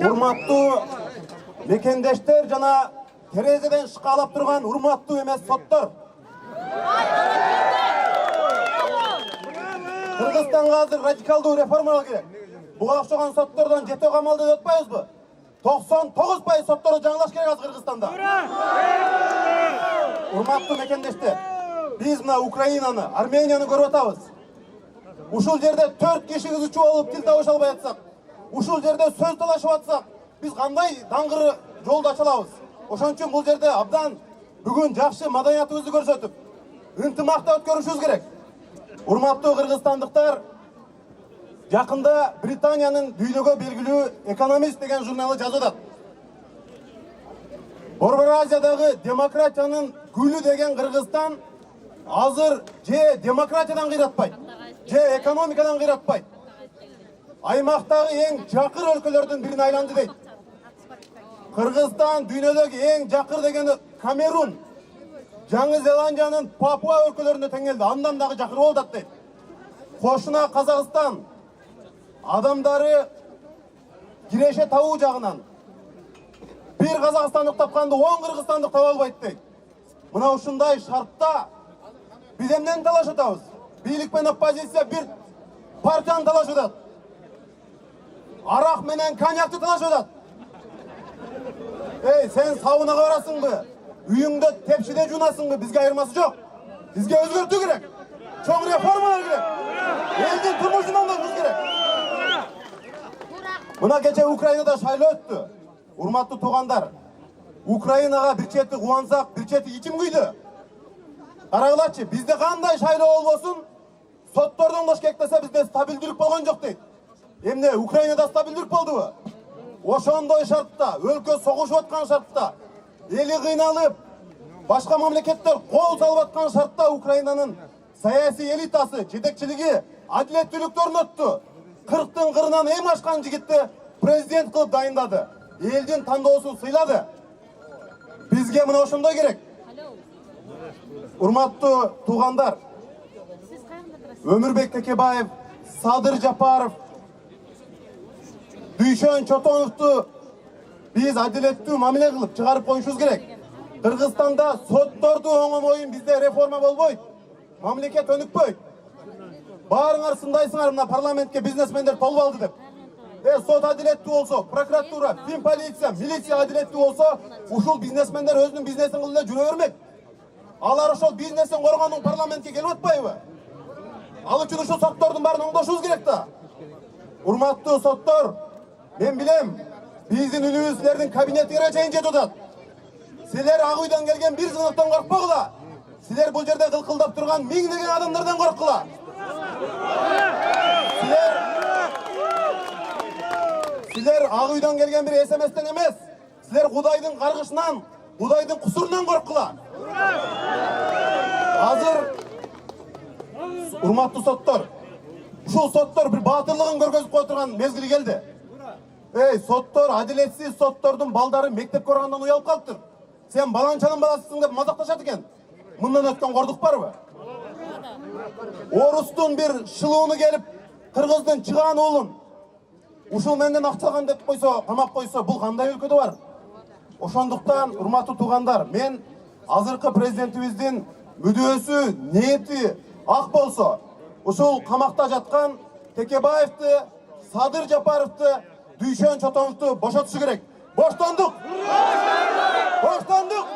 Урматтуу мекендештер жана терезеден шкалап турган урматтуу эмес соттор. Кыргызстанга азыр радикалдуу реформалар керек. Буга окшогон соттордон жете камалды деп атпайбызбы? 99% сотторду жаңылаш керек азыр Кыргызстанда. Урматтуу мекендештер, биз мына Украинаны, Арменияны көрүп атабыз. Ушул жерде 4 киши кызычуу болуп тил табыша албай атсак, ушул жерде сөз талашып атсак, биз кандай даңгыры жолду ача алабыз? Ошон үчүн бул жерде абдан бүгүн жакшы маданиятыбызды көрсөтүп, ынтымакта өткөрүшүбүз керек. Урматтуу кыргызстандыктар, жакында Британиянын дүйнөгө белгилүү экономист деген журналы жазып атат. Борбор Азиядагы демократиянын гүлү деген Кыргызстан азыр же демократиядан кыйратпайт, же экономикадан кыйратпайт. Аймактагы эң жакыр өлкөлөрдүн бирине айланды дейт. Кыргызстан дүйнөдөгү эң жакыр деген Камерун, Жаңы Зеландиянын Папуа өлкөлөрүнө теңелди, андан дагы жакыр болуп атат дейт. Кошуна Казакстан адамдары киреше табуу жагынан бир казакстандык тапканды 10 кыргызстандык таба албайт дейт. Мына ушундай шартта биз эмнени талашып атабыз? Бийлик менен оппозиция бир партияны талашып атат. Арак менен коньякты талашып атат. Сен сабынага барасыңбы? Үйүңдө тепшиде жуунасыңбы? Бизге айырмасы жок. Бизге өзгөртүү керек. Чоң реформалар керек. Элдин турмушун оңдотуш керек. Мына кече Украинада шайлоо өттү. Урматтуу туугандар, Украинага бир чети кубансак, бир чети ичим күйдү. Карагылачы, бизде кандай шайлоо болбосун, соттордон кош кектесе бизде стабилдүүлүк болгон жок дейт. Эмне Украинада стабилдүүлүк болдубу? Ошондой шартта, өлкө согушуп аткан шартта, эли кыйналып, башка мамлекеттер кол салып аткан шартта Украинанын саясий элитасы, жетекчилиги адилеттүүлүктү орнотту. 40-тын кырынан эң ашкан жигитти президент кылып дайындады. Элдин тандоосун сыйлады. Бизге мына ошондой керек. Урматтуу туугандар, Өмүрбек Текебаев, Садыр Жапаров, Дүйшөн Чотоновду биз адилеттүү мамиле кылып чыгарып коюшубуз керек. Кыргызстанда сотторду оңомойун бизде реформа болбойт. Мамлекет өнүкпөйт. Баарыңар сындайсыңар, мына парламентке бизнесмендер толуп алды деп. Сот адилеттүү болсо, прокуратура, фин полиция, милиция адилеттүү болсо, ушул бизнесмендер өзүнүн бизнесин кылып эле жүрө бермек. Алар ошол бизнесин коргонуп парламентке келип атпайбы? Ал үчүн ушул соттордун баарын оңдошубуз керек да. Урматтуу соттор, мен билем, биздин үнүбүз силердин кабинетиңерге чейин жетип атат. Силер Ак үйдөн келген бир сыныктан коркпогула. Силер бул жерде кылкылдап турган миңдеген адамдардан корккула. Силер Ак үйдөн келген бир СМСтен эмес, силер Кудайдын каргышынан, Кудайдын кусурунан корккула. Азыр урматтуу соттор, ушул соттор бир баатырлыгын көргөзүп кое турган мезгили келди. Соттор, адилетсиз соттордун балдары мектепке баргандан уялып калыптыр. Сен баланчанын баласысың деп мазакташат экен. Мындан өткөн кордук барбы? Орустун бир шылууну келип, кыргыздын чыгаан уулун ушул менден акча алган деп койсо, камап койсо, бул кандай өлкөдө бар? Ошондуктан, урматтуу туугандар, мен азыркы президентибиздин мүдөөсү, ниети ак болсо, ушул камакта жаткан Текебаевди, Садыр Жапаровду, Дүйшөн Чотоновду бошотушу керек. Боштондук! Боштондук!